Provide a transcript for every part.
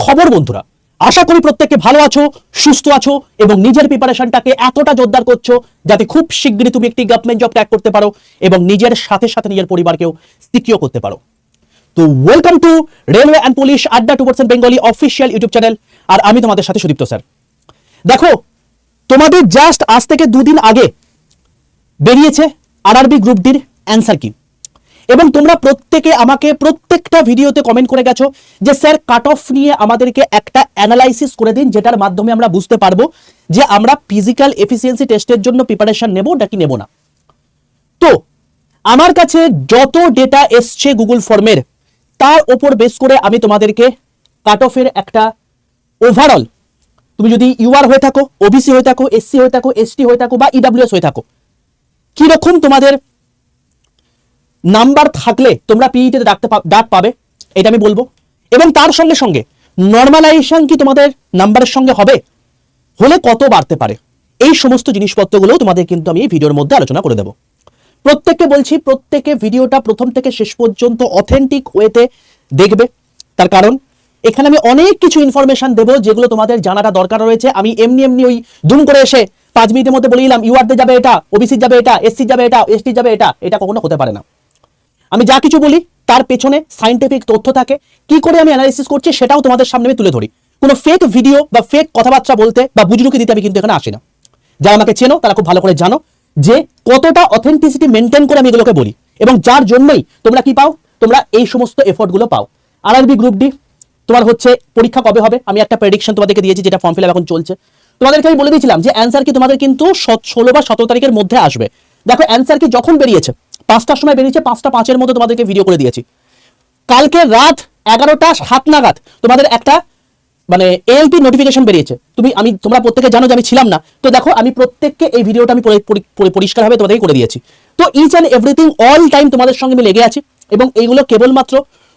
খবর বন্ধুরা? আশা করি প্রত্যেককে ভালো আছো, সুস্থ আছো এবং নিজের প্রিপারেশনটাকে এতটা জোরদার করছো যাতে খুব শীঘ্রই তুমি একটি গভর্নমেন্ট জব ক্র্যাক করতে পারো এবং নিজের সাথে সাথে নিজের পরিবারকেও সিকিউর করতে পারো। তো welcome to railway and police আড্ডা 2% বেঙ্গলি অফিসিয়াল ইউটিউব চ্যানেল। আর আমি তোমাদের সাথে সুদীপ্ত স্যার। দেখো, তোমাদের জাস্ট আজ থেকে দুদিন আগে বেরিয়েছে আরআরবি গ্রুপ ডির অ্যান্সার কি, এবং তোমরা প্রত্যেকে আমাকে প্রত্যেকটা ভিডিওতে কমেন্ট করে গেছো যে স্যার কাট অফ নিয়ে আমাদেরকে একটা অ্যানালাইসিস করে দিন, যেটার মাধ্যমে আমরা বুঝতে পারবো যে আমরা ফিজিক্যাল এফিসিয়েন্সি টেস্টের জন্য প্রিপারেশন নেব নাকি নেব না। তো আমার কাছে যত ডেটা এসছে গুগল ফর্মের, তার ওপর বেস করে আমি তোমাদেরকে কাট অফের একটা ওভারঅল, তুমি যদি ইউআর হয়ে থাকো, ওবিসি হয়ে থাকো, এসসি হয়ে থাকো, এসটি হয়ে থাকো বা ইডাব্লিউএস হয়ে থাকো, কিরকম তোমাদের নাম্বার থাকলে তোমরা পিইটিতে ডাক পাবে এটা আমি বলবো। এবং তার সঙ্গে সঙ্গে নর্মালাইজেশন কি তোমাদের নাম্বারের সঙ্গে হবে, হলে কত বাড়তে পারে, এই সমস্ত জিনিসপত্রগুলো তোমাদের কিন্তু আমি এই ভিডিওর মধ্যে আলোচনা করে দেবো। প্রত্যেককে বলছি, প্রত্যেকে ভিডিওটা প্রথম থেকে শেষ পর্যন্ত অথেন্টিক ওয়েতে দেখবে। তার কারণ এখানে আমি অনেক কিছু ইনফরমেশন দেবো যেগুলো তোমাদের জানাটা দরকার রয়েছে। আমি এমনি ওই দুম করে এসে 5 মিনিটের মধ্যে বলে দিলাম ইউআরতে যাবে এটা, ওবিসি যাবে এটা, এসসি যাবে এটা, এসটি যাবে এটা, এটা কখনো হতে পারে না। আমি যা কিছু বলি তার পেছনে সাইন্টিফিক তথ্য থাকে, কি করে আমি অ্যানালাইসিস করছি সেটাও তোমাদের সামনে আমি তুলে ধরি। কোনো ফেক ভিডিও বা ফেক কথাবার্তা বলতে বা বুজরুকি দিতে আমি কিন্তু এখানে আসি না। যারা আমাকে চেনো তারা খুব ভালো করে জানো যে কতটা অথেন্টিসিটি মেনটেন করে আমি এগুলোকে বলি, এবং যার জন্যই তোমরা কি পাও, তোমরা এই সমস্ত এফোর্টগুলো পাও। আরআরবি গ্রুপ ডি তোমার হচ্ছে পরীক্ষা কবে হবে, আমি একটা প্রেডিকশন তোমাদেরকে দিয়েছি, যেটা ফর্ম ফিল আপ এখন চলছে। তোমাদেরকে আমি বলে দিয়েছিলাম যে অ্যান্সার কি তোমাদের কিন্তু 16 বা 17 তারিখের মধ্যে আসবে। দেখো, অ্যান্সার কি যখন বেরিয়েছে 5টার সময় বেরিয়েছে, 5টা 5-এর মধ্যে তোমাদেরকে ভিডিও করে দিয়েছি। কালকে রাত 11টা 7 নাগাদ তোমাদের একটা মানে এএলপি নোটিফিকেশন বেরিয়েছে। তোমরা প্রত্যেকে জানো যে আমি ছিলাম না, তো দেখো আমি প্রত্যেককে এই ভিডিওটা আমি পরিষ্কারভাবে তোমাদেরকে করে দিয়েছি। তো each and everything all time তোমাদের সঙ্গে আমি লেগে আছি, এবং এইগুলো কেবলমাত্র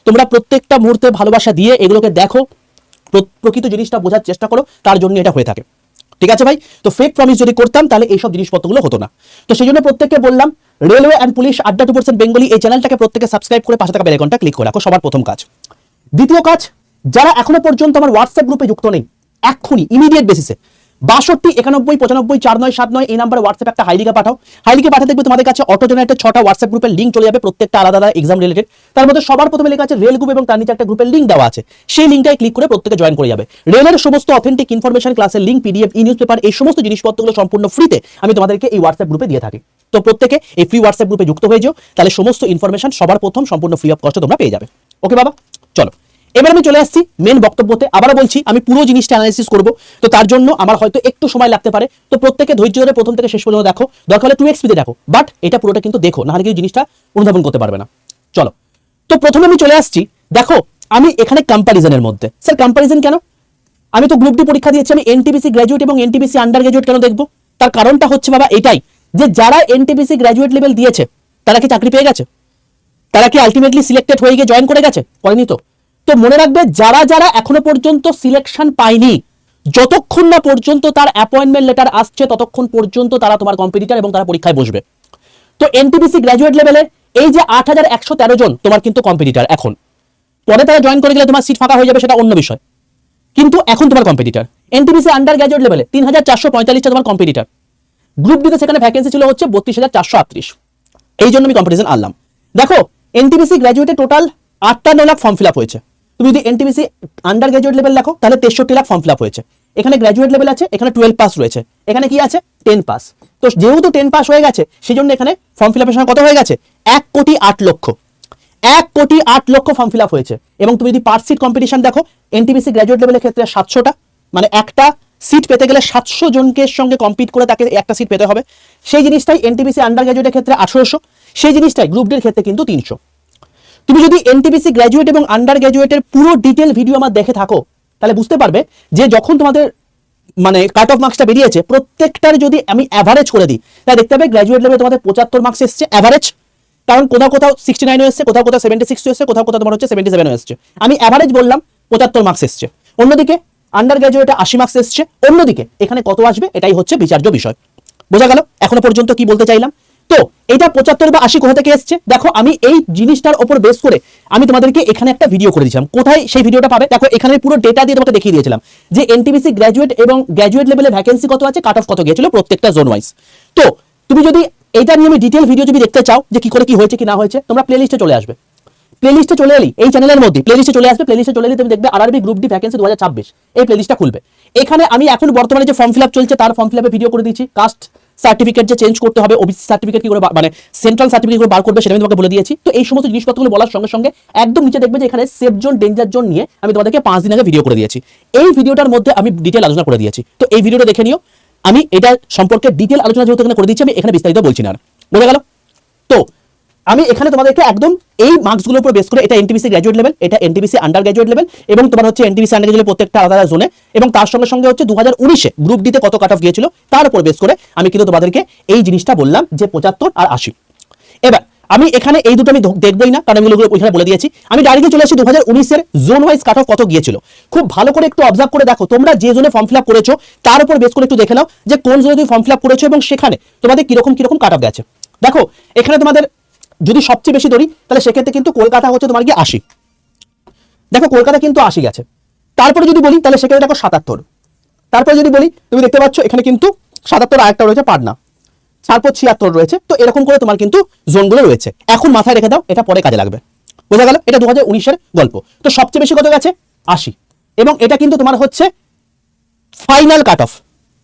তোমরা প্রত্যেকটা মুহূর্তে ভালোবাসা দিয়ে এগুলোকে দেখো, প্রকৃত জিনিসটা বোঝার চেষ্টা করো, তার জন্য এটা হয়ে থাকে। ঠিক আছে ভাই? তো ফেক প্রমিস যদি করতাম তাহলে এইসব জিনিসপত্রগুলো হতো না। তো সেই জন্য প্রত্যেককে বললাম রেলওয়ে অ্যান্ড পুলিশ আড্ডা 2% বেঙ্গলি এই চ্যানেলটাকে প্রত্যেকে সাবস্ক্রাইব করে পাশে থাকা বেল আইকনটা ক্লিক করে রাখো, সবার প্রথম কাজ। দ্বিতীয় কাজ, যারা এখনো পর্যন্ত আমার হোয়াটসঅ্যাপ গ্রুপে যুক্ত নেই, এক্ষুনি ইমিডিয়েট বেসিসে 62 91 95 49 79 এই নাম্বারে হোয়াটসঅ্যাপ একটা হাইলিকা পাঠাও। হাইলিকা পাঠাতে দেখবে তোমাদের কাছে অটো জেনারেটেড 6টা হোয়াটসঅ্যাপ গ্রুপের লিঙ্ক চলে যাবে, প্রত্যেকটা আলাদা আলাদা এক্সাম রিলেটেড। তার মধ্যে সবার প্রথমে লেখা আছে রেল গ্রুপ, এবং তার নিচে একটা গ্রুপের লিঙ্ক দেওয়া আছে, সেই লিঙ্কটাই ক্লিক করে প্রত্যেকে জয়েন করে যাবে। রেলের সমস্ত অথেন্টিক ইনফরমেশন, ক্লাসের লিঙ্ক, পিডিএফ, ই নিউজ পেপার, এই সমস্ত জিনিসপত্রগুলো সম্পূর্ণ ফ্রিতে আমি তোমাদেরকে এই হোয়াটসঅ্যাপ গ্রুপে দিয়ে থাকি। তো প্রত্যেকে এই ফ্রি হোয়াটসঅ্যাপ গ্রুপে যুক্ত হয়ে যাও, তাহলে সমস্ত ইনফরমেশন সবার প্রথম সম্পূর্ণ ফ্রি অফ কস্টে তোমরা পেয়ে যাবে। ওকে বাবা, চলো এবার আমি চলে আসছি মেন বক্তব্যতে। আবারও বলছি, আমি পুরো জিনিসটা অ্যানালাইসিস করব, তো তার জন্য আমার হয়তো একটু সময় লাগতে পারে। তো প্রত্যেকে ধৈর্য ধরে প্রথম থেকে শেষ পর্যন্ত দেখো, দরকার হলে 2x স্পিডে দেখো, বাট এটা পুরোটা কিন্তু দেখো, নাহলে কিন্তু জিনিসটা অনুধাবন করতে পারবে না। চলো, তো প্রথমে আমি চলে আসছি। দেখো, আমি এখানে কম্প্যারিজনের মধ্যে, স্যার কম্প্যারিজন কেন? আমি তো গ্রুপ ডি পরীক্ষা দিয়েছি, আমি এনটিপিসি গ্র্যাজুয়েট এবং এনটিপিসি আন্ডার গ্র্যাজুয়েট কেন দেখবো? তার কারণটা হচ্ছে বাবা এটাই, যে যারা এনটিপিসি গ্র্যাজুয়েট লেভেল দিয়েছে তারা কি চাকরি পেয়ে গেছে? তারা কি আলটিমেটলি সিলেক্টেড হয়ে গিয়ে জয়েন করে গেছে? করেনি তো। তো মনে রাখবে, যারা যারা এখনো পর্যন্ত সিলেকশন পায়নি, যতক্ষণ না পর্যন্ত তার অ্যাপয়েন্টমেন্ট লেটার আসছে ততক্ষণ পর্যন্ত তারা তোমার কম্পিটিটর এবং তারা পরীক্ষায় বসবে। তো এনটিপিসি গ্র্যাজুয়েট লেভেলে এই যে 8113 জন তোমার কিন্তু কম্পিটিটর, এখন পরে তারা জয়েন করে গেলে তোমার সিট ফাঁকা হয়ে যাবে, সেটা অন্য বিষয়, কিন্তু এখন তোমার কম্পিটিটর। এনটিপিসি আন্ডার গ্র্যাজুয়েট লেভেলে 3445টা তোমার কম্পিটিটর। গ্রুপ ডিতে সেখানে ভ্যাকেন্সি ছিল হচ্ছে 32438, এই জন্য আমি কম্পিটিশন আনলাম। দেখো, এনটিপিসি গ্র্যাজুয়েটে total 58 lakh form fill up হয়েছে। তুমি যদি এনটিপিসি আন্ডার গ্র্যাজুয়েট লেভেল দেখো তাহলে 63 লাখ ফর্ম ফিল আপ হয়েছে। এখানে গ্র্যাজুয়েট লেভেল আছে, এখানে 12 পাস রয়েছে, এখানে কি আছে 10 পাস। তো যেহেতু 10 পাস হয়ে গেছে, সেই জন্য এখানে ফর্ম ফিল আপের সময় কত হয়ে গেছে 1,08,00,000 ফর্ম ফিল আপ হয়েছে। এবং তুমি যদি পার সিট কম্পিটিশন দেখো, এনটিপিসি গ্র্যাজুয়েট লেভেলের ক্ষেত্রে 700টা, মানে একটা সিট পেতে গেলে 700 জনকে সঙ্গে কম্পিট করে তাকে একটা সিট পেতে হবে। সেই জিনিসটাই এনটিপিসি আন্ডার গ্র্যাজুয়েটের ক্ষেত্রে 1800, সেই জিনিসটাই গ্রুপ ডির ক্ষেত্রে কিন্তু 300। তুমি যদি এনটিপিসি গ্র্যাজুয়েট এবং আন্ডার গ্র্যাজুয়েটের পুরো ডিটেল ভিডিও আমার দেখে থাকো, তাহলে বুঝতে পারবে যে যখন তোমাদের মানে কাট অফ মার্কসটা বেরিয়েছে, প্রত্যেকটার যদি আমি অ্যাভারেজ করে দিই, তাহলে দেখতে হবে গ্র্যাজুয়েট লেভেলে তোমাদের 75 মার্কস এসছে অ্যাভারেজ, কারণ কোথাও কোথাও 69 এসছে, কোথাও কোথাও 76 এসছে, কোথাও কোথাও তোমার হচ্ছে 77 এসছে। আমি অ্যাভারেজ বললাম 75 মার্কস এসছে। অন্যদিকে আন্ডার গ্র্যাজুয়েটে 80 মার্কস এসছে। অন্যদিকে এখানে কত আসবে এটাই হচ্ছে বিচার্য বিষয়। বোঝা গেল এখনো পর্যন্ত কি বলতে চাইলাম? তো এটা 75 বা 80 কোথা থেকে এসছে দেখো, আমি এই জিনিসটার উপর বেস করে আমি তোমাদেরকে এখানে একটা ভিডিও করে দিয়েছিলাম। কোথায় সেই ভিডিওটা পাবে দেখো, এখানে পুরো ডেটা দিয়ে তোমাকে দেখিয়ে দিয়েছিলাম যে এনটিপিসি গ্র্যাজুয়েট এবং গ্র্যাজুয়েট লেভেলে ভ্যাকেন্সি কত আছে, কাট অফ কত গিয়েছিল প্রত্যেকটা জোন ওয়াইজ। তো তুমি যদি এটা নিয়ে আমি ডিটেল ভিডিও যদি দেখতে চাও যে কি করে কি হয়েছে কি না হয়েছে, তোমরা প্লেলিস্টে চলে আসবে। প্লেলিস্টে চলে এলি এই চ্যানেলের মধ্যে প্লেলিস্টে চলে আসবে, প্লেলিস্টে চলে এলে তুমি দেখবে আরআরবি গ্রুপ ডি ভ্যাকেন্সি 2026 এই প্লেলিস্টটা খুলবে। এখানে আমি এখন বর্তমানে যে ফর্ম ফিল আপ চলছে তার ফর্ম ফিল আপে ভিডিও করে দিয়েছি। কাস্ট সার্টিফিকেট যে চেঞ্জ করতে হবে, ওবিসি সার্টিফিকেট কি করে মানে সেন্ট্রাল সার্টিফিকেট করে বার করবে সেটা আমি তোমাকে বলে দিয়েছি। তো এই সমস্ত জিনিসপত্রগুলো বলার সঙ্গে সঙ্গে একদম নিচে দেখবে যে এখানে সেফ জোন ডেঞ্জার জোন নিয়ে আমি তোমাদেরকে 5 দিন আগে ভিডিও করে দিয়েছি। এই ভিডিওটার মধ্যে আমি ডিটেল আলোচনা করে দিয়েছি। তো এই ভিডিওটা দেখে নিও, আমি এটা সম্পর্কে ডিটেল আলোচনা যেহেতু এখানে করে দিচ্ছি, আমি এখানে বিস্তারিত বলছি না। বোঝা গেল? তো আমি এখানে তোমাদেরকে একদম এই মার্কসগুলোর উপর বেস করে, এটা এনটিপিসি গ্র্যাজুয়েট লেভেল, এটা এনটিপিসি আন্ডার গ্র্যাজুয়েট লেভেল এবং তোমার হচ্ছে এনটিপিসি আন্ডার গ্র্যাজুয়েট প্রত্যেকটা আলাদা জোনে, এবং তার সঙ্গে সঙ্গে হচ্ছে 2019-এ গ্রুপ ডিতে কত কাট অফ গিয়েছিল তার উপর বেস করে আমি কিন্তু তোমাদেরকে এই জিনিসটা বললাম যে 75 আর 80। এবার আমি এখানে এই দুটো আমি দেখবই না, কারণ আমি ওইখানে বলে দিয়েছি। আমি ডাইরেক্টলি চলে আসি 2019-এর জোন ওয়াইজ কাট অফ কত গিয়েছিল। খুব ভালো করে একটু অবজার্ভ করে দেখো, তোমরা যে জোনে ফর্ম ফিল আপ করেছো তার উপর বেস করে একটু দেখে নাও যে কোন জোনে তুমি ফর্ম ফিল আপ করেছো এবং সেখানে তোমাদের কিরকম কিরকম কাট অফ গেছে। দেখো এখানে তোমাদের যদি সবচেয়ে বেশি ধরি তাহলে সেক্ষেত্রে কিন্তু কলকাতা হচ্ছে তোমার গিয়ে 80। দেখো কলকাতা কিন্তু 80 গেছে। তারপরে যদি বলি তাহলে সেক্ষেত্রে দেখো 77। তারপরে যদি বলি তুমি দেখতে পাচ্ছ এখানে কিন্তু 77 আরেকটা রয়েছে পাটনা, তারপর 76 রয়েছে। তো এরকম করে তোমার কিন্তু জোনগুলো রয়েছে। এখন মাথায় রেখে দাও, এটা পরে কাজে লাগবে। বোঝা গেল? এটা 2019-এর গল্প। তো সবচেয়ে বেশি কত গেছে? 80। এবং এটা কিন্তু তোমার হচ্ছে ফাইনাল কাট অফ,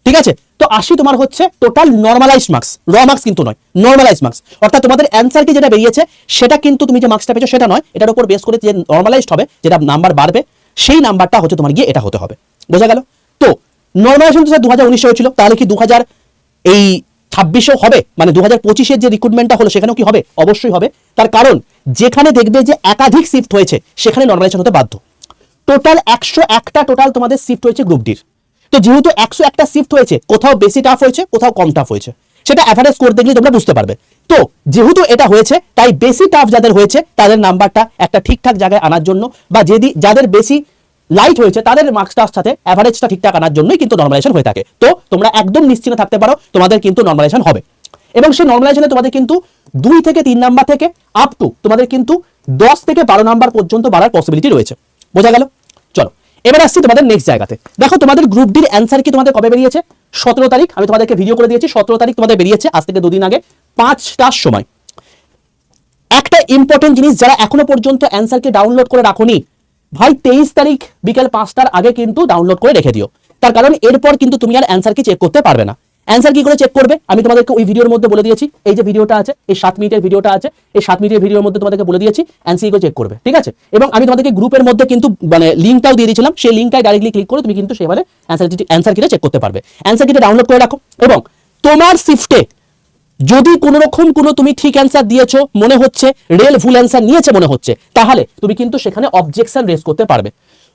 ঠিক আছে? তো 80 তোমার হচ্ছে টোটাল নরমালাইজড মার্কস, র মার্কস কিন্তু নয়, নরমালাইজড মার্কস। অর্থাৎ তোমাদের অ্যান্সার কি যেটা বেরিয়েছে সেটা কিন্তু তুমি যে মার্কসটা পেয়েছো সেটা নয়, এটার উপর বেস করে যে নরমালাইজড হবে, যেটা নাম্বার বাড়বে সেই নাম্বারটা হচ্ছে তোমার গিয়ে এটা হতে হবে। বোঝা গেল? তো নরমালাইজেশন তো 2019 হয়েছিল, তাহলে কি 2026-এও হবে? মানে 2025-এর যে রিক্রুটমেন্টটা হলো সেখানেও কি হবে? অবশ্যই হবে। তার কারণ যেখানে দেখবে যে একাধিক শিফট হয়েছে সেখানে নরমালাইজেশন হতে বাধ্য। টোটাল 101টা টোটাল তোমাদের শিফট হয়েছে গ্রুপ ডির। তো যেহেতু 101টা শিফট হয়েছে, কোথাও বেশি টাফ হয়েছে কোথাও কম টাফ হয়েছে, সেটা অ্যাভারেজ স্কোর দেখলে তোমরা বুঝতে পারবে। তো যেহেতু এটা হয়েছে তাই বেশি টাফ যাদের হয়েছে তাদের নাম্বারটা একটা ঠিকঠাক জায়গায় আনার জন্য, বা যাদের বেশি লাইট হয়েছে তাদের মার্কসটার সাথে অ্যাভারেজটা ঠিকঠাক আনার জন্যই কিন্তু নরমালাইজেশন হয়ে থাকে। তো তোমরা একদম নিশ্চিন্ত থাকতে পারো তোমাদের কিন্তু নরমালাইজেশন হবে। এবং সেই নরমালাইজেশনে তোমাদের কিন্তু 2 থেকে 3 নাম্বার থেকে আপ টু তোমাদের কিন্তু 10 থেকে 12 নাম্বার পর্যন্ত বাড়ার পসিবিলিটি রয়েছে। বোঝা গেল? চলো এবার আসছি তোমাদের নেক্সট জায়গাতে। দেখো তোমাদের গ্রুপ ডির অ্যান্সার কি তোমাদের কবে বেরিয়েছে? 17 তারিখ। আমি তোমাদেরকে ভিডিও করে দিয়েছি, 17 তারিখ তোমাদের বেরিয়েছে, আজ থেকে 2 দিন আগে 5টার সময়। একটা ইম্পর্টেন্ট জিনিস, যারা এখনো পর্যন্ত অ্যান্সারকে ডাউনলোড করে রাখোনি ভাই, 23 তারিখ বিকেল 5টার আগে কিন্তু ডাউনলোড করে রেখে দিও। তার কারণ এরপর কিন্তু তুমি আর অ্যান্সার কি চেক করতে পারবে না। অ্যান্সার কি করে চেক করবে আমি তোমাদেরকে ওই ভিডিওর মধ্যে বলে দিয়েছি। এই যে ভিডিওটা আছে, এই 7 মিনিটের ভিডিওটা আছে, এই 7 মিনিটের ভিডিওর মধ্যে তোমাদেরকে বলে দিয়েছি অ্যান্সার কি করে চেক করবে, ঠিক আছে? এবং আমি তোমাদেরকে গ্রুপের মধ্যে কিন্তু মানে লিঙ্কটাও দিয়ে দিয়েছিলাম, সেই লিঙ্কটাই ডাইরেক্টলি ক্লিক করে তুমি কিন্তু সেভাবে অ্যান্সার কিটা চেক করতে পারবে। অ্যান্সার কিটা ডাউনলোড করে রাখো। এবং তোমার শিফটে যদি কোনো রকম কোনো তুমি ঠিক অ্যান্সার দিয়েছো মনে হচ্ছে, রেল ভুল অ্যান্সার নিয়েছে মনে হচ্ছে, তাহলে তুমি কিন্তু সেখানে অবজেকশন রেজ করতে পারবে।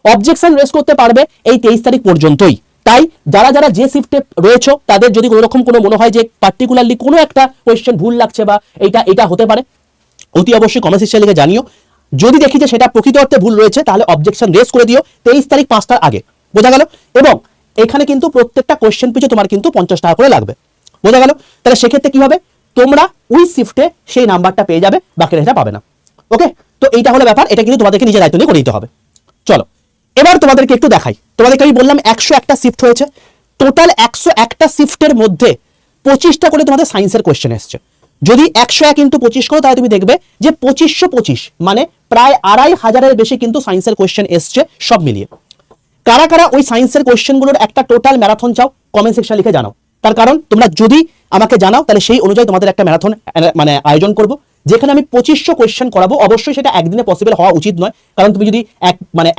অবজেকশন রেজ করতে পারবে এই 23 তারিখ পর্যন্তই। তাই যারা যারা যে শিফটে রয়েছে তাদের যদি কোনো রকম কোনো মনে হয় যে পার্টিকুলারলি কোনো একটা কোয়েশ্চেন ভুল লাগছে বা এটা হতে পারে, অতি অবশ্যই কমেন্ট সেকশনে লিখে জানিও। যদি দেখি যে সেটা প্রকৃত অর্থে ভুল রয়েছে তাহলে অবজেকশন রেজ করে দিও 23 তারিখ 5টার আগে। বোঝা গেল? এবং এখানে কিন্তু প্রত্যেকটা কোয়েশ্চেন পিছু তোমার কিন্তু 50 টাকা করে লাগবে। বোঝা গেল? তাহলে সেক্ষেত্রে কি হবে, তোমরা ওই শিফটে সেই নাম্বারটা পেয়ে যাবে, বাকিটা এটা পাবে না। ওকে? তো এইটা হলো ব্যাপার, এটা কিন্তু তোমাদেরকে নিজের দায়িত্ব নিয়ে করে দিতে হবে। চলো এবার তোমাদেরকে একটু দেখাই। তোমাদেরকে আমি বললাম 101টা শিফট হয়েছে। টোটাল 101টা শিফটের মধ্যে 25টা করে তোমাদের সায়েন্সের কোয়েশ্চেন এসছে। যদি 101 ইন্টু 25 করো তাহলে তুমি দেখবে যে 2525 মানে প্রায় 2500-এর বেশি কিন্তু সায়েন্সের কোয়েশ্চেন এসছে সব মিলিয়ে। কারা কারা ওই সায়েন্সের কোয়েশ্চেনগুলোর একটা টোটাল ম্যারাথন চাও কমেন্ট সেকশনে লিখে জানাও। তার কারণ তোমরা যদি আমাকে জানাও তাহলে সেই অনুযায়ী তোমাদের একটা ম্যারাথন মানে আয়োজন করব, যেখানে আমি 2500 কোয়েশ্চেন করাবো। অবশ্যই সেটা একদিনে পসিবল হওয়া উচিত নয়, কারণ তুমি যদি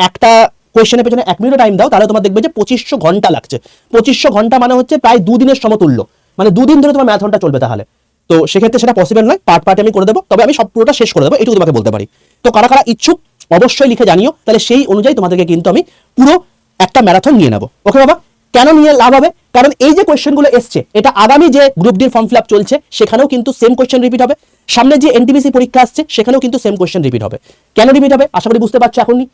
একটা কোয়েশ্চেনের পেছনে 1 মিনিট টাইম দাও তাহলে তোমার দেখবে যে 2500 ঘন্টা লাগছে। 2500 ঘন্টা মানে হচ্ছে প্রায় 2 দিনের সমতুল্য, মানে 2 দিন ধরে তোমার ম্যারাথনটা চলবে। তাহলে তো সেক্ষেত্রে সেটা পসিবল নয়, পার্ট পার্ট আমি করে দেবো, তবে আমি সব পুরোটা শেষ করে দেবো, এটুকু তোমাকে বলতে পারি। তো কারা কারা ইচ্ছুক অবশ্যই লিখে জানিও, তাহলে সেই অনুযায়ী তোমাদেরকে কিন্তু আমি পুরো একটা ম্যারাথন নিয়ে নেবো। ওকে বাবা? কেন নিয়ে লাভ হবে? কারণ এই যে কোয়েশ্চেনগুলো এসছে এটা আগামী যে গ্রুপ ডির ফর্ম ফিল আপ চলছে সেখানেও কিন্তু সেম কোয়েশ্চেন রিপিট হবে। সামনে যে এনটিপিসি পরীক্ষা আসছে সেখানেও কিন্তু সেম কোয়েশ্চেন রিপিট হবে। কেন রিপিট হবে আশা করি বুঝতে পারছো এখনই।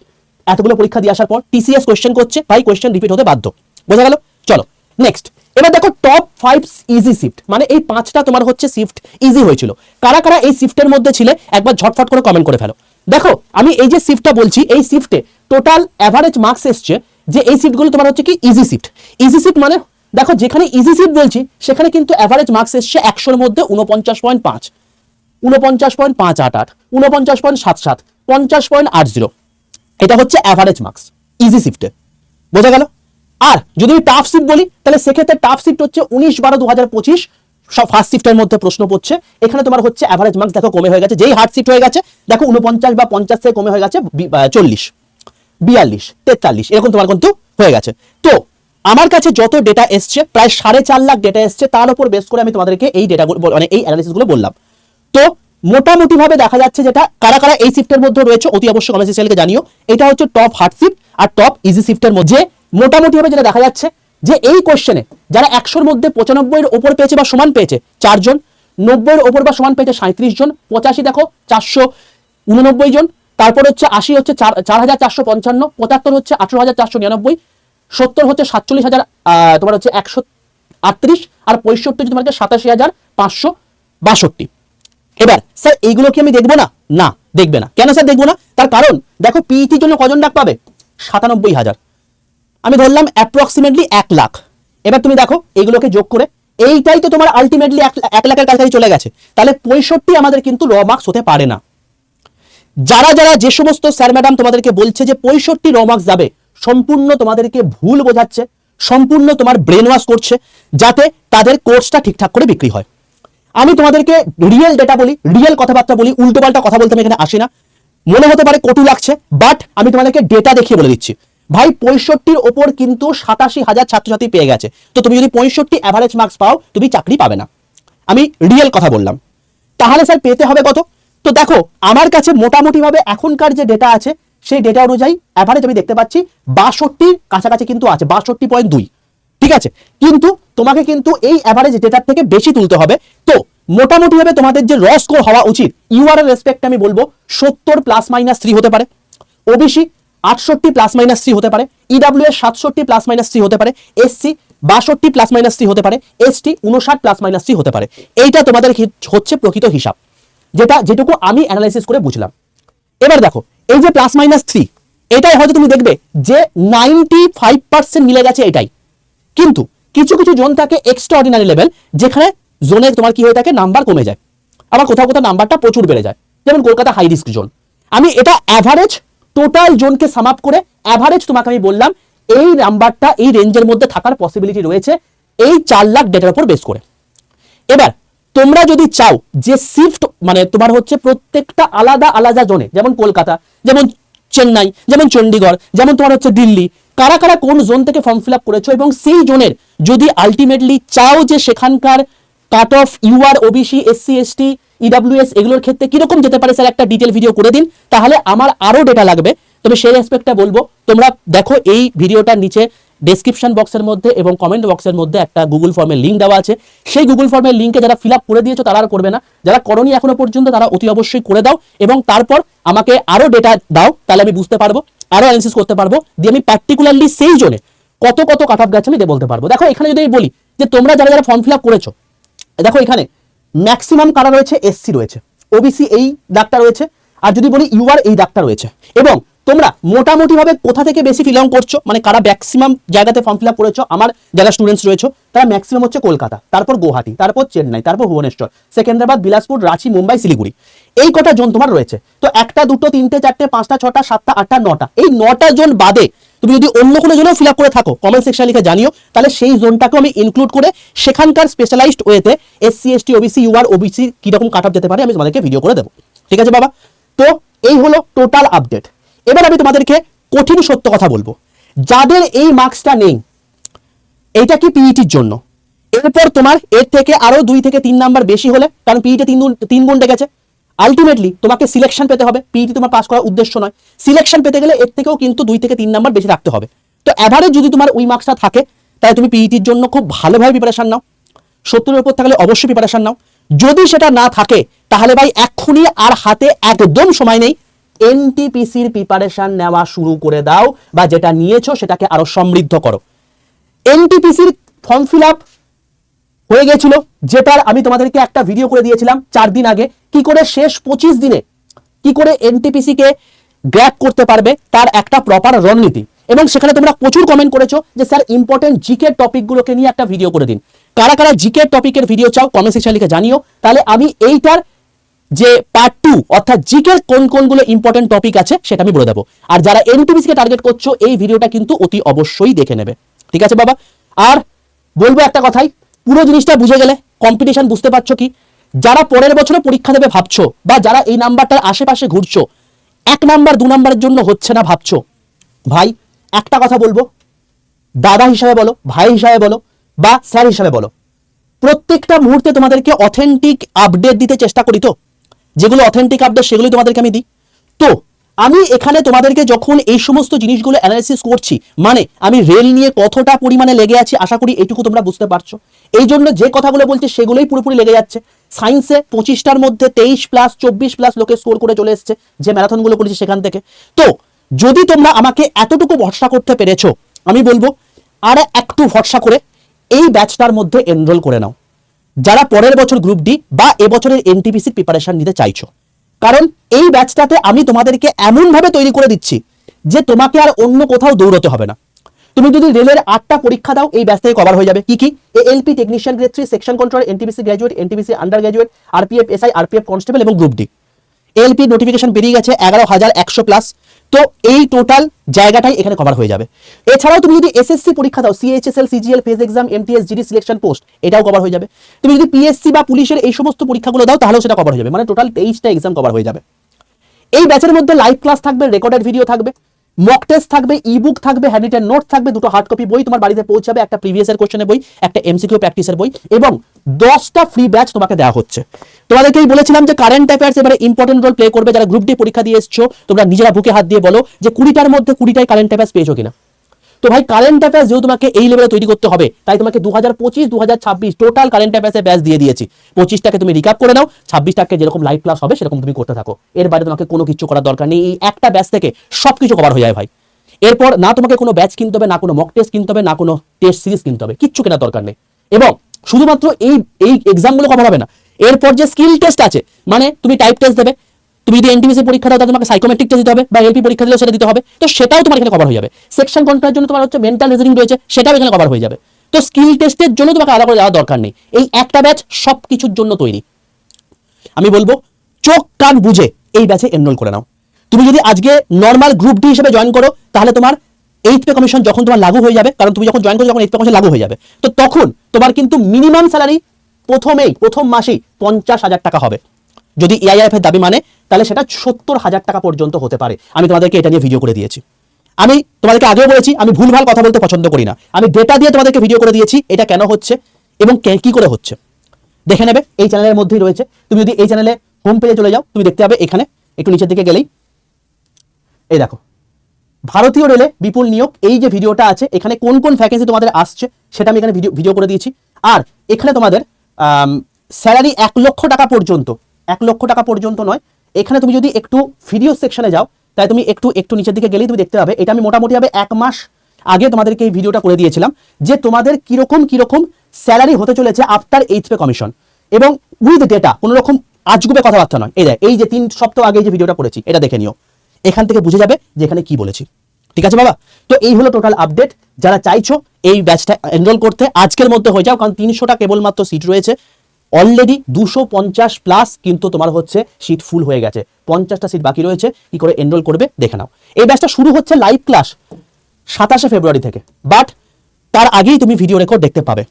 এতগুলো পরীক্ষা দিয়ে আসার পর টিসিএস কোয়েশ্চেন করছে, ভাই কোয়েশ্চেন রিপিট হতে বাধ্য। বোঝা গেল? চলো নেক্সট, এবার দেখো টপ 5 ইজি শিফট, মানে এই 5টা তোমার হচ্ছে শিফট ইজি হয়েছিল। কারা কারা এই শিফটের মধ্যে ছিলে একবার ঝটফট করে কমেন্ট করে ফেলো। দেখো আমি এই যে শিফটটা বলছি, এই শিফটে টোটাল অ্যাভারেজ মার্কস এসছে যে এই শিফটগুলো তোমার হচ্ছে কি ইজি শিফট। ইজি শিফট মানে দেখো যেখানে ইজি শিফট বলছি সেখানে কিন্তু অ্যাভারেজ মার্কস এসছে 100-র মধ্যে 49.5, 49.588, 49.77, 50.80, এটা হচ্ছে অ্যাভারেজ মার্কস ইজি শিফটে। বোঝা গেল? আর যদি আমি টাফ শিফট বলি তাহলে সেক্ষেত্রে টাফ শিফট হচ্ছে 19/12/2025 সব ফার্স্ট শিফটের মধ্যে প্রশ্ন পড়ছে। এখানে তোমার হচ্ছে অ্যাভারেজ মার্কস দেখো কমে হয়ে গেছে, যেই হার্ড শিফট হয়ে গেছে দেখো 49 বা 50 থেকে কমে হয়ে গেছে 40, 42, 43 এরকম তোমার কিন্তু হয়ে গেছে। তো আমার কাছে যত ডেটা এসছে প্রায় 4.5 লাখ ডেটা এসছে, তার উপর বেস করে আমি তোমাদেরকে এই ডেটাগুলো মানে এই অ্যানালিসিসগুলো বললাম। তো মোটামুটি ভাবে দেখা যাচ্ছে যেটা কারা কারা এই শিফটের মধ্যে রয়েছে অতি অবশ্যই কমেন্ট সেকশনে জানিও। এটা হচ্ছে টপ হার্ড শিফট আর টপ ইজি শিফটের মধ্যে মোটামুটি ভাবে যেটা দেখা যাচ্ছে যে এই কোশ্চেনে যারা 100-র মধ্যে 95-এর উপর পেয়েছে বা সমান পেয়েছে 4 জন, 90-এর উপর বা সমান পেয়েছে 37 জন, 85 দেখো 489 জন, তারপর হচ্ছে 80 হচ্ছে 4455, 75 হচ্ছে 18499, 70 হচ্ছে 47,000 তোমার হচ্ছে 138, আর 65 তোমার হচ্ছে 87,562। এবার স্যার এইগুলো কি আমি দেখবো না? না, দেখবে না। কেন স্যার দেখবো না? তার কারণ দেখো পিইটির জন্য কজন ডাক পাবে? 97,000, আমি ধরলাম অ্যাপ্রক্সিমেটলি 1 লাখ। এবার তুমি দেখো এইগুলোকে যোগ করে এইটাই তো তোমার আলটিমেটলি 1 লাখের কাছাকাছি চলে গেছে, তাহলে 65 আমাদের কিন্তু র মার্কস হতে পারে না। যারা যারা যে সমস্ত স্যার ম্যাডাম তোমাদেরকে বলছে যে 65 র মার্কস যাবে, সম্পূর্ণ তোমাদেরকে ভুল বোঝাচ্ছে, সম্পূর্ণ তোমার ব্রেন ওয়াশ করছে যাতে তাদের কোর্সটা ঠিকঠাক করে বিক্রি হয়। আমি তোমাদেরকে রিয়েল ডেটা বলি, রিয়েল কথাবার্তা বলি, উল্টোপাল্টা কথা বলতে আমি এখানে আসি না। মনে হতে পারে কটু লাগছে, বাট আমি তোমাদেরকে ডেটা দেখিয়ে বলে দিচ্ছি ভাই 65-র ওপর কিন্তু 87,000 ছাত্রছাত্রী পেয়ে গেছে। তো তুমি যদি 65 অ্যাভারেজ মার্কস পাও তুমি চাকরি পাবে না, আমি রিয়েল কথা বললাম। তাহলে স্যার পেতে হবে কত? তো দেখো আমার কাছে মোটামুটি ভাবে এখনকার যে ডেটা আছে সেই ডেটা অনুযায়ী অ্যাভারেজ আমি দেখতে পাচ্ছি 62-র কাছাকাছি কিন্তু আছে, 62.2, ঠিক আছে। কিন্তু তোমাকে কিন্তু এই অ্যাভারেজ ডেটার থেকে বেশি তুলতে হবে। তো মোটামুটি ভাবে তোমাদের যে র স্কোর হওয়া উচিত ইউআর এর রেসপেক্টে আমি বলবো 70 +-3 হতে পারে, ওবিসি 68 +-3 হতে পারে, ইডব্লিউএস 67 +-3 হতে পারে, এসসি 62 +-3 হতে পারে, এসটি 59 +-3 হতে পারে। এইটা তোমাদের হচ্ছে প্রকৃত হিসাব, যেটুকু আমি অ্যানালাইসিস করে বুঝলাম। এবার দেখো এই যে +-3 এটাই হয়তো তুমি দেখবে যে 95% মিলে গেছে এটাই, কিন্তু কিছু কিছু জোন থাকে এক্সট্রা অর্ডিনারি লেভেল যেখানে জোনে তোমার কি হয়ে থাকে নাম্বার কমে যায়, আবার কোথাও কোথাও নাম্বারটা প্রচুর বেড়ে যায়, যেমন কলকাতা হাই রিস্ক জোন। আমি এটা অ্যাভারেজ টোটাল জোনকে সাম আপ করে অ্যাভারেজ তোমাকে আমি বললাম এই নাম্বারটা এই রেঞ্জের মধ্যে থাকার পসিবিলিটি রয়েছে এই 4 লাখ ডেটার উপর বেস করে। এবার তোমরা যদি চাও যে শিফট মানে তোমার হচ্ছে প্রত্যেকটা আলাদা আলাদা জোনে, যেমন কলকাতা, যেমন চেন্নাই, যেমন চণ্ডীগড়, যেমন তোমার হচ্ছে দিল্লি, কারা কারা কোন জোন থেকে ফর্ম ফিল আপ করেছো এবং সেই জোনের যদি আলটিমেটলি চাও যে সেখানকার cut off UR, OBC, SC, ST, EWS এগুলোর ক্ষেত্রে কিরকম যেতে পারে স্যার একটা ডিটেল ভিডিও করে দিন, তাহলে আমার আরো ডেটা লাগবে। তবে সেই রেসপেক্টটা বলবো তোমরা দেখো এই ভিডিওটার নিচে ডেসক্রিপশন বক্সের মধ্যে এবং কমেন্ট বক্সের মধ্যে একটা গুগল ফর্মের লিঙ্ক দেওয়া আছে। সেই গুগল ফর্মের লিঙ্কে যারা ফিল আপ করে দিয়েছো তারা আর করবে না, যারা করনি এখনো পর্যন্ত তারা অতি অবশ্যই করে দাও এবং তারপর আমাকে আরো ডেটা দাও, তাহলে আমি বুঝতে পারবো, আরো অ্যানালিসিস করতে পারবো, দিয়ে আমি পার্টিকুলারলি সেই জোনে কত কত কাট অফ গেছে আমি বলতে পারবো। দেখো এখানে যদি আমি বলি যে তোমরা যারা যারা ফর্ম ফিল আপ করেছো, দেখো এখানে ম্যাক্সিমাম কারা রয়েছে, এসসি রয়েছে, ওবিসি এই দাগটা রয়েছে, আর যদি বলি ইউআর এই দাগটা রয়েছে। এবং তোমরা মোটামুটি ভাবে কোথা থেকে বেশি ফিলং করছো, মানে কারা ম্যাক্সিমাম জায়গাতে ফর্ম ফিল আপ করেছো, আমার যারা স্টুডেন্টস রয়েছে তারা ম্যাক্সিমাম হচ্ছে কলকাতা, তারপর গুয়াহাটি, তারপর চেন্নাই, তারপর ভুবনেশ্বর, সেকেন্দ্রাবাদ, বিলাসপুর, রাঁচি, মুম্বাই, শিলিগুড়ি, এই কটা জোন তোমার রয়েছে। তো 1টা 2টো 3টে 4টে 5টা 6টা 7টা 8টা 9টা এই 9টা জোন বাদে তুমি যদি অন্য কোনো জোনেও ফিল আপ করে থাকো কমেন্ট সেকশনে লিখে জানিও, তাহলে সেই জোনটাকেও আমি ইনক্লুড করে সেখানকার স্পেশালাইজড ওয়েতে SC, ST, OBC, UR, OBC কিরকম কাট অফ যেতে পারে আমি তোমাদেরকে ভিডিও করে দেবো। ঠিক আছে বাবা? তো এই হলো টোটাল আপডেট। এবার আমি তোমাদেরকে কঠিন সত্য কথা বলবো, যাদের এই মার্কসটা নেই এইটা কি পিইটির জন্য, এরপর তোমার এর থেকে আরো 2 থেকে 3 নাম্বার বেশি হলে, কারণ পিইটি 3 গুণ গেছে, আলটিমেটলি তোমাকে সিলেকশন পেতে হবে। পিইটি তোমার পাস করার উদ্দেশ্য নয়, সিলেকশন পেতে গেলে এর থেকেও কিন্তু 2 থেকে 3 নাম্বার বেশি রাখতে হবে। তো এভারেজ যদি তোমার ওই মার্কসটা থাকে তাহলে তুমি পিইটির জন্য খুব ভালোভাবে প্রিপারেশন নাও, 70-এর উপর থাকলে অবশ্যই প্রিপারেশন নাও। যদি সেটা না থাকে তাহলে ভাই এক্ষুনি আর হাতে একদম সময় নেই, এনটিপিসির প্রিপারেশন নেওয়া শুরু করে দাও, বা যেটা নিয়েছো সেটাকে আরো সমৃদ্ধ করো। এনটিপিসির ফর্ম ফিল আপ হয়ে গেছিল, যেটার আমি তোমাদেরকে একটা ভিডিও করে দিয়েছিলাম 4 দিন আগে, কি করে শেষ 25 দিনে কি করে এনটিপিসি কে গ্র্যাব করতে পারবে তার একটা প্রপার রণনীতি। এবং সেখানে তোমরা প্রচুর কমেন্ট করেছো যে স্যার ইম্পর্টেন্ট জিকে টপিকগুলোকে নিয়ে একটা ভিডিও করে দিন। কারা কারা জিকে টপিকের ভিডিও চাও কমেন্ট সেকশনে লিখে জানিও, তাহলে আমি এইটার যে পার্ট 2 অর্থাৎ জিকের কোন কোনগুলো ইম্পর্টেন্ট টপিক আছে সেটা আমি বলে দেবো। আর যারা এনটিপিসি কে টার্গেট করছো এই ভিডিওটা কিন্তু অতি অবশ্যই দেখে নেবে, ঠিক আছে বাবা। আর বলবো একটা কথাই, পুরো জিনিসটা বুঝে গেলে কম্পিটিশন বুঝতে পারছো কি, যারা পরের বছরে পরীক্ষা দেবে ভাবছো, বা যারা এই নাম্বারটার আশেপাশে ঘুরছো, 1 নাম্বার 2 নাম্বারের জন্য হচ্ছে না ভাবছো, ভাই একটা কথা বলবো, দাদা হিসাবে বলো, ভাই হিসাবে বলো, বা স্যার হিসাবে বলো, প্রত্যেকটা মুহূর্তে তোমাদেরকে অথেন্টিক আপডেট দিতে চেষ্টা করি। তো যেগুলো অথেন্টিক আপডেট সেগুলোই তোমাদেরকে আমি দিই। তো আমি এখানে তোমাদেরকে যখন এই সমস্ত জিনিসগুলো অ্যানালাইসিস করছি, মানে আমি রেল নিয়ে কতটা পরিমাণে লেগে আছি আশা করি এইটুকু তোমরা বুঝতে পারছো। এই জন্য যে কথাগুলো বলছি সেগুলোই পুরোপুরি লেগে যাচ্ছে। সায়েন্সে 25টার মধ্যে 23+, 24+ লোকে স্কোর করে চলে এসছে যে ম্যারাথনগুলো করেছি সেখান থেকে। তো যদি তোমরা আমাকে এতটুকু ভরসা করতে পেরেছো, আমি বলবো আর একটু ভরসা করে এই ব্যাচটার মধ্যে এনরোল করে নাও, যারা পরের বছর গ্রুপ ডি বা এবছরের এনটিপিসির প্রিপারেশন নিতে চাইছো। কারণ এই ব্যাচটাতে আমি তোমাদেরকে এমন ভাবে তৈরি করে দিচ্ছি যে তোমাকে আর অন্য কোথাও দৌড়তে হবে না। তুমি যদি রেলের 8টা পরীক্ষা দাও এই ব্যাচ থেকে কভার হয়ে যাবে। কি কি? ALP technician grade 3, section controller, NTPC graduate, NTPC under graduate, RPF SI, RPF constable এবং গ্রুপ ডি। এএলপি নোটিফিকেশন বেরিয়ে গেছে 11,100+। তো এই টোটাল জায়গাটাই এখানে কভার হয়ে যাবে। এছাড়াও তুমি যদি এসএসসি পরীক্ষা দাও, CHSL, CGL, phase exam, MTS, GD selection post, এটাও কভার হয়ে যাবে। তুমি যদি পিএসসি বা পুলিশের এই সমস্ত পরীক্ষাগুলো দাও তাহলেও সেটা কভার হয়ে যাবে, মানে টোটাল 23টা এক্সাম কভার হয়ে যাবে। এই ব্যাচের মধ্যে লাইভ ক্লাস থাকবে, রেকর্ডেড ভিডিও থাকবে, মক টেস্ট থাকবে, ইবুক থাকবে, হ্যান্ডরিটেন নোট থাকবে, 2টো হার্ড কপি বই তোমার বাড়িতে পৌঁছাবে, একটা প্রিভিয়াস এর কোশ্চেনের বই, একটা এমসিকিউ প্র্যাকটিসের বই, এবং 10টা ফ্রি ব্যাচ তোমাকে দেওয়া হচ্ছে। তোমাদেরকেই বলেছিলাম যে কারেন্ট অ্যাফেয়ার্স এবারে ইম্পর্টেন্ট রোল প্লে করবে। যারা গ্রুপ ডি পরীক্ষা দিয়ে এসছো তোমরা নিজেরা বুকে হাত দিয়ে বলো যে 20টার মধ্যে 20টাই কারেন্ট অ্যাফেয়ার্স পেয়েছো কিনা। তো ভাই কারেন্ট অ্যাফেয়ার্স যেহেতু তোমাকে এই লেভেলে তৈরি করতে হবে, তাই তোমাকে 2025, 2026 টোটাল কারেন্ট অ্যাফেয়ার্সের ব্যাচ দিয়ে দিয়েছি। 25টাকে তুমি রিক্যাপ করে নাও, 26টাকে যেরকম লাইভ ক্লাস হবে সেরকম তুমি করতে থাকো। এর বাইরে তোমাকে কোনো কিছু করার দরকার নেই, এই একটা ব্যাচ থেকে সবকিছু কভার হয়ে যায় ভাই। এরপর না তোমাকে কোনো ব্যাচ কিনতে হবে, না কোনো মক টেস্ট কিনতে হবে, না কোনো টেস্ট সিরিজ কিনতে হবে, কিচ্ছু কেনার দরকার নেই। এবং শুধুমাত্র এই এক্সামগুলো কভার হবে না, এরপর যে স্কিল টেস্ট আছে, মানে তুমি টাইপ টেস্ট দেবে, তুমি যদি এনটিপিসি পরীক্ষা দাও তাহলে তোমাকে সাইকোমেট্রিক টেস্ট দিতে হবে, বা এলপি পরীক্ষা দিলেও সেটা দিতে হবে, তো সেটাও তোমার এখানে কভার হয়ে যাবে। সেকশন কন্ট্রোলের জন্য তোমার হচ্ছে মেন্টাল রিজনিং রয়েছে, সেটাও এখানে কভার হয়ে যাবে। তো স্কিল টেস্টের জন্য তোমাকে আলাদা করে যাওয়ার দরকার নেই, এই একটা ব্যাচ সব কিছুর জন্য তৈরি। আমি বলবো চোখ কান বুঝে এই ব্যাচে এনরোল করে নাও। তুমি যদি আজকে নর্মাল গ্রুপ ডি হিসেবে জয়েন করো তাহলে তোমার 8th পে কমিশন যখন তোমার লাগু হয়ে যাবে, কারণ তুমি যখন জয়েন করো যখন 8th পে কমিশন লাগু হয়ে যাবে, তো তখন তোমার কিন্তু মিনিমাম স্যালারি প্রথম মাসেই 50,000 টাকা হবে। যদি এআইআইএফ এর দাবি মানে তাহলে সেটা 70,000 টাকা পর্যন্ত হতে পারে। আমি তোমাদেরকে এটা নিয়ে ভিডিও করে দিয়েছি। আমি তোমাদেরকে আগেও বলেছি আমি ভুলভাল কথা বলতে পছন্দ করি না, আমি ডেটা দিয়ে তোমাদেরকে ভিডিও করে দিয়েছি এটা কেন হচ্ছে এবং কি করে হচ্ছে দেখে নেবে, এই চ্যানেলের মধ্যেই রয়েছে। তুমি যদি এই চ্যানেলে হোম পেজে চলে যাও তুমি দেখতে পাবে এখানে একটু নিচের দিকে গেলেই এই দেখো ভারতীয় রেলে বিপুল নিয়োগ, এই যে ভিডিওটা আছে এখানে কোন কোন ভ্যাকেন্সি তোমাদের আসছে সেটা আমি এখানে ভিডিও করে দিয়েছি। আর এখানে তোমাদের স্যালারি 1 লক্ষ টাকা পর্যন্ত, 1 লক্ষ টাকা পর্যন্ত নয়, এখানে তুমি যদি একটু ভিডিও সেকশনে যাও তাই তুমি একটু নিচের দিকে গেলেই তুমি দেখতে পাবে, এটা আমি মোটামুটি 1 মাস আগে তোমাদেরকে এই ভিডিওটা করে দিয়েছিলাম যে তোমাদের কিরকম স্যালারি হতে চলেছে আফটার 8th পে কমিশন, এবং উইথ ডেটা, কোনো রকম আজগুবে কথাবার্তা নয়। এই যে 3 সপ্তাহ আগে যে ভিডিওটা করেছি এটা দেখে নিও, এখান থেকে বুঝে যাবে যে এখানে কি বলেছি। ঠিক আছে বাবা, তো এই হলো টোটাল আপডেট। যারা চাইছো এই ব্যাচটা এনরোল করতে আজকের মধ্যে হয়ে যাও, কারণ 300টা কেবলমাত্র সিট রয়েছে, অলরেডি 250+ কিন্তু তোমার হচ্ছে সিট ফুল হয়ে গেছে, 50টা সিট বাকি রয়েছে। কি করে এনরোল করবে দেখে নাও। এই ব্যাচটা শুরু হচ্ছে লাইভ ক্লাস 27শে ফেব্রুয়ারি থেকে, বাট তার আগেই তুমি ভিডিও রেকর্ড দেখতে পাবে।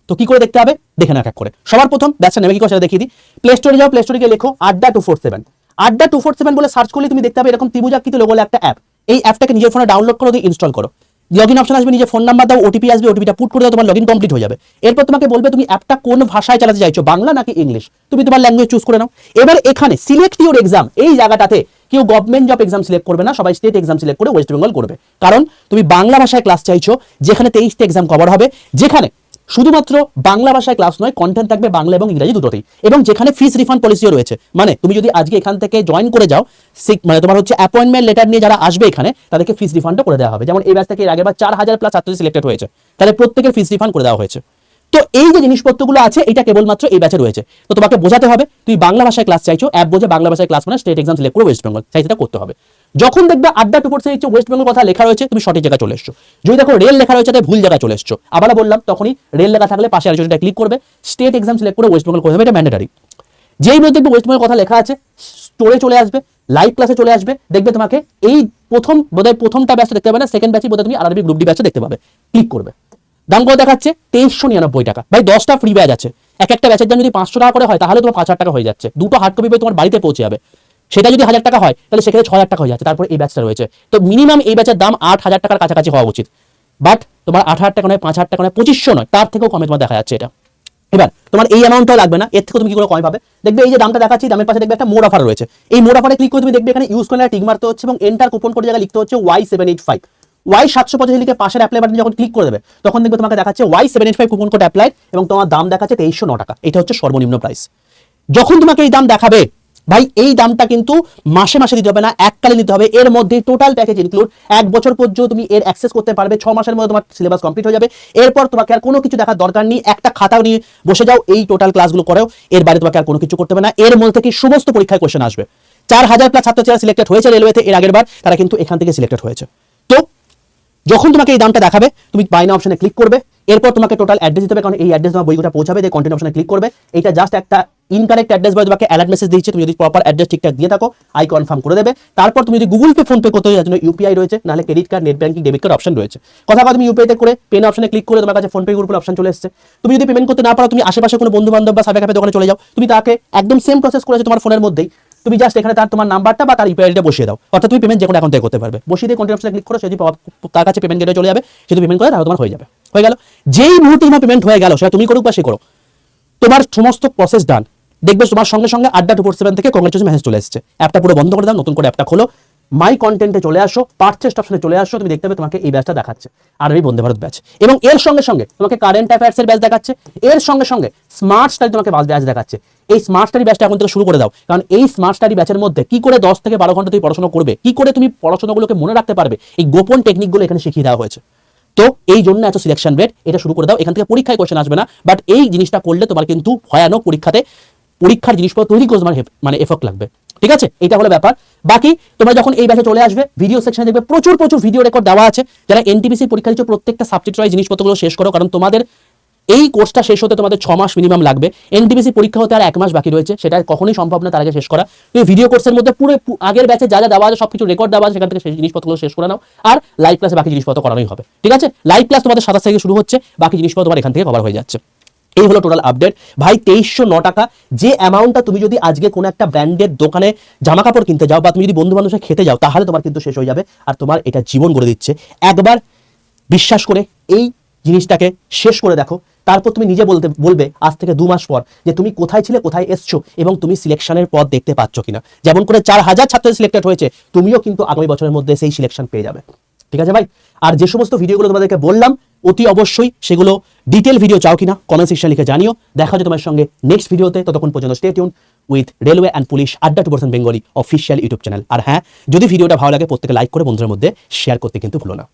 তো কি করে দেখতে হবে দেখে নাও এক করে। সবার প্রথম ব্যাচটা নেবে কি করে সেটা দেখিয়ে দিই। প্লে স্টোরে যাও, প্লে স্টোরে গিয়ে লেখো আড্ডা 247, আড্ডা 247 বলে সার্চ করলে তুমি দেখতে পাবে এরকম ত্রিভুজাকৃতি লোগো একটা অ্যাপ। এই অ্যাপটাকে নিজের ফোনে ডাউনলোড করো, দিয়ে ইনস্টল করো। লগইন অপশন আসবে, নিজের ফোন নাম্বার দাও, ওটিপি আসবে, ওটিপিটা পুট করে দাও, তোমার লগইন কমপ্লিট হয়ে যাবে। এরপর তোমাকে বলবে তুমি অ্যাপটা কোন ভাষায় চালাতে চাইছো, বাংলা নাকি ইংলিশ, তুমি তোমার ল্যাঙ্গুয়েজ চুজ করে নাও। এবার এখানে সিলেক্ট ইউর এক্সাম, এই জায়গাটাতে কেউ গভর্নমেন্ট জব এক্সাম সিলেক্ট করবে না, সবাই স্টেট এক্সাম সিলেক্ট করে ওয়েস্ট বেঙ্গল করবে, কারণ তুমি বাংলা ভাষায় ক্লাস চাইছো, যেখানে 23টা এক্সাম কভার হবে, যেখানে শুধুমাত্র বাংলা ভাষায় ক্লাস নয়, কন্টেন্ট থাকবে বাংলা এবং ইংরেজি দুটোতেই, এবং যেখানে ফিস রিফান্ড পলিসিও রয়েছে। মানে তুমি যদি আজকে এখান থেকে জয়েন করে যাও, মানে তোমার হচ্ছে অ্যাপয়েন্টমেন্ট লেটার নিয়ে যারা আসবে এখানে তাদেরকে ফিস রিফান্ডও করে দেওয়া হবে। যেমন এই ব্যাচ থেকে এর আগের বার 4,000+ ছাত্রী সিলেক্টেড হয়েছে, তাদের প্রত্যেকের ফিস রিফান্ড করে দেওয়া হয়েছে। তো এই যে জিনিসপত্রগুলো আছে এটা কেবলমাত্র এই ব্যাচে রয়েছে। তো তোমাকে বোঝাতে হবে তুই বাংলা ভাষায় ক্লাস চাইছো, অ্যাপ বোঝে বাংলা ভাষায় ক্লাস মানে স্টেট এক্সাম সিলেক্ট করে ওয়েস্ট বেঙ্গল, তাই সেটা করতে হবে। যখন দেখবে আড্ডা 2% ওয়েস্ট বেঙ্গল কথা লেখা রয়েছে, তুমি সঠিক জায়গায় চলে এসছো। যদি দেখো রেল লেখা রয়েছে তাই ভুল জায়গায় চলে এসছো। আবার বললাম তখনই রেল লেখা থাকলে পাশে আরেকজনটা ক্লিক করবে, স্টেট এক্সাম সিলেক্ট করে ওয়েস্ট বেঙ্গল করে দেবে, এটা ম্যান্ডেটারি। যেই মধ্যে দেখবে ওয়েস্ট বেঙ্গল কথা লেখা আছে, স্টোরে চলে আসবে, লাইভ ক্লাসে চলে আসবে, দেখবে তোমাকে এই বোধহয় প্রথমটা ব্যাচটা দেখতে পাবে না, সেকেন্ড ব্যাচে বোধহয় তুমি আরআরবি গ্রুপ ডি ব্যাচটা দেখতে পাবে, ক্লিক করবে। দাম কত দেখাচ্ছে? 2399 টাকা। ভাই 10টা ফ্রি ব্যাচ আছে, এক একটা ব্যাচের দাম যদি 500 টাকা করে হয় তাহলে তোমার 5000 টাকা হয়ে যাচ্ছে, দুটো হার্ড কপি পেয়ে তোমার বাড়িতে পৌঁছে যাবে। সেটা যদি 1000 টাকা হয় তাহলে সেখানে 6000 টাকা হয়ে যাচ্ছে। তারপর এই ব্যাচটা রয়েছে, তো মিনিমাম এই ব্যাচের দাম 8000 টাকার কাছাকাছি হওয়া উচিত, বাট তোমার 8000 টাকা নয়, 5000 টাকা নয়, 2500 নয়, তার থেকেও কমে তোমার দেখা যাচ্ছে এটা। এবার তোমার এই অ্যামাউন্টটাও লাগবে না, এর থেকে তুমি কি করে কমে পাবে? দেখবে এই যে দামটা দেখাচ্ছি, দামের পাশে দেখবে একটা মোড অফার রয়েছে, এই মোড অফারে ক্লিক করে তুমি দেখবে এখানে ইউজ করে টিক মারতে হচ্ছে এবং এন্টার কুপন কোড জায়গায় লিখতে হচ্ছে Y785, Y785 লিখে পাশের অ্যাপ্লাই বাটন যখন ক্লিক করে দেবে তখন দেখবে তোমাকে দেখাচ্ছে Y785 কুপন কোড অ্যাপ্লাইড এবং তোমার দাম দেখাচ্ছে 2309 টাকা। এটা হচ্ছে সর্বনিম্ন প্রাইস। যখন তোমাকে এই দাম দেখাবে ভাই, এই দামটা কিন্তু মাসে মাসে দিতে হবে না, এককালে নিতে হবে। এর মধ্যে টোটাল প্যাকেজ ইনক্লুড 1 বছর পর্যন্ত তুমি এর অ্যাক্সেস করতে পারবে, 6 মাসের মধ্যে তোমার সিলেবাস কমপ্লিট হয়ে যাবে। এরপর তোমাকে আর কোনো কিছু দেখার দরকার নেই, একটা খাতা নিয়ে বসে যাও, এই টোটাল ক্লাসগুলো করো, এর বাইরে তোমাকে আর কোনো কিছু করতে হবে না। এর মধ্যে থেকে সমস্ত পরীক্ষায় কোশ্চেন আসবে। 4000+ ছাত্র যারা সিলেক্টেড হয়েছে রেলওয়েতে এর আগের বার, তারা কিন্তু এখান থেকে সিলেক্টেড হয়েছে। তো যখন তোমাকে এই দামটা দেখাবে তুমি বাই নাও অপশনে ক্লিক করবে, এরপর তোমাকে টোটাল অ্যাড্রেস দিতে হবে, কারণ এই অ্যাড্রেস তোমার বইগুলো পৌঁছাবে। যে কন্টেন্ট অপশনে ক্লিক করবে, এটা জাস্ট একটা ইনকারেক্ট অ্যাড্রেস বলে তোমাকে অ্যালার্ট মেসেজ দিচ্ছে, তুমি যদি প্রপার অ্যাড্রেস ঠিকঠাক দিয়ে থাকো আই কনফার্ম করে দেবে। তারপর তুমি যদি গুগল পে ফোন পে করতে যার জন্য ইউপিআই রয়েছে, নাহলে credit card, net banking, debit card option রয়েছে। কথা কথা তুমি ইউপিআই তে করে পেন অপশনে ক্লিক করে তোমার কাছে phone pay Google pay option চলে এসেছে। তুমি যদি পেমেন্ট করতে না পারো, তুমি আশেপাশে কোনো বন্ধু বান্ধব বা সাইবার ক্যাফে দোকানে চলে যাও, তুমি তাকে একদম সেম প্রসেস করেছে তোমার ফোনের মধ্যেই, তুমি জাস্ট এখানে তার তোমার নাম্বারটা বা তার ইউপিআইটা বসিয়ে দাও, অর্থাৎ তুমি পেমেন্ট যে কোনো অ্যাকাউন্ট থেকে করতে পারবে। বসিয়ে দিয়ে কন্টিনিউ অপশনে ক্লিক করো, যদি তার কাছে পেমেন্ট গেটওয়ে চলে যাবে, সেটা পেমেন্ট করে তাহলে তোমার হয়ে যাবে, হয়ে গেল। যেই মুহূর্তে তোমার পেমেন্ট হয়ে গেল, সেটা তুমি করুক বা সে করো, তোমার সমস্ত প্রসেস ডান। দেখবে তোমার সঙ্গে সঙ্গে আড্ডা 247 থেকে কংগ্রেচুলেশন মেসেজ চলে এসেছে। অ্যাপটা পুরো বন্ধ করে দাও, নতুন করে অ্যাপটা খোলো, মাই কন্টেন্টে চলে আসো, পারচেজ অপশনে চলে আসো, তুমি দেখতে পাবে তোমাকে এই ব্যাচটা দেখাচ্ছে, আরবি বন্দে ভারত ব্যাচ। এবং এর সঙ্গে সঙ্গে তোমাকে কারেন্ট অ্যাফেয়ার্স এর ব্যাচ দেখাচ্ছে, এর সঙ্গে সঙ্গে স্মার্ট স্টাডি তোমাকে ব্যাচ দেখাচ্ছে। এই স্মার্ট স্টাডি ব্যাচটা এখন থেকে শুরু করে দাও, কারণ এই স্মার্ট স্টাডি ব্যাচের মধ্যে কি করে 10 থেকে 12 ঘন্টা তুমি পড়াশোনা করবে, কি করে তুমি পড়াশোনাগুলোকে মনে রাখতে পারবে, এই গোপন টেকনিকগুলো এখানে শিখিয়ে দেওয়া হয়েছে। তো এই জন্য এত সিলেকশন রেট, এটা শুরু করে দাও। এখান থেকে পরীক্ষায় কোশ্চেন আসবে না, বাট এই জিনিসটা করলে তোমার কিন্তু ভয়ানক পরীক্ষার জিনিসপত্র তৈরি করে তোমার মানে এফেক্ট লাগবে, ঠিক আছে? এটা হলো ব্যাপার। বাকি তোমরা যখন এই ব্যাচে চলে আসবে, ভিডিও সেকশনে দেখবে প্রচুর ভিডিও রেকর্ড দেওয়া আছে। যারা এনটিপিসি পরীক্ষা দিচ্ছ প্রত্যেকটা সাবজেক্ট ওয়াইজ জিনিসপত্রগুলো শেষ করো, কারণ তোমাদের এই কোর্সটা শেষ হতে তোমাদের 6 মাস মিনিমাম লাগবে। এনটিপিসি পরীক্ষা হতে আর 1 মাস বাকি রয়েছে, সেটা কখনোই সম্ভব না তার আগে শেষ করা। তুমি ভিডিও কোর্সের মধ্যে পুরো আগের ব্যাচে যা যা দেওয়া আছে সবকিছু রেকর্ড দেওয়া আছে, সেখান থেকে সেই জিনিসপত্রগুলো শেষ করে নাও, আর লাইভ ক্লাসে বাকি জিনিসপত্র করানোই হবে, ঠিক আছে? লাইভ ক্লাস তোমাদের 27 তারিখে শুরু হচ্ছে, বাকি জিনিসপত্র তোমার এখান থেকে কভার হয়ে যাচ্ছে। এই হলো টোটাল আপডেট ভাই। 2309 টাকা যে অ্যামাউন্টটা তুমি যদি আজকে কোনো একটা ব্র্যান্ডের দোকানে জামা কাপড় কিনতে যাও বা তুমি যদি বন্ধু বান্ধবের খেতে যাও, তাহলে তোমার কিন্তু শেষ হয়ে যাবে, আর তোমার এটা জীবন গড়ে দিচ্ছে। একবার বিশ্বাস করে এই জিনিসটাকে শেষ করে দেখো, তারপর তুমি নিজে বলবে আজ থেকে 2 মাস পর যে তুমি কোথায় ছিলে, কোথায় এসছো এবং তুমি সিলেকশনের পথ দেখতে পাচ্ছ কিনা। যেমন করে 4000 ছাত্র সিলেক্টেড হয়েছে, তুমিও কিন্তু আগামী বছরের মধ্যে সেই সিলেকশন পেয়ে যাবে, ঠিক আছে ভাই? আর যে সমস্ত ভিডিওগুলো তোমাদেরকে বললাম, অতি অবশ্যই সেগুলো ডিটেল ভিডিও চাও কিনা কমেন্ট সেকশনে লিখে জানিও। দেখা হচ্ছে তোমার সঙ্গে নেক্সট ভিডিওতে, ততক্ষণ পর্যন্ত stay tune with railway and police আড্ডা 2% বেঙ্গলি অফিসিয়াল ইউটিউব চ্যানেল। আর হ্যাঁ, যদি ভিডিওটা ভালো লাগে প্রত্যেকে লাইক করে বন্ধুদের মধ্যে শেয়ার করতে কিন্তু ভুলো না।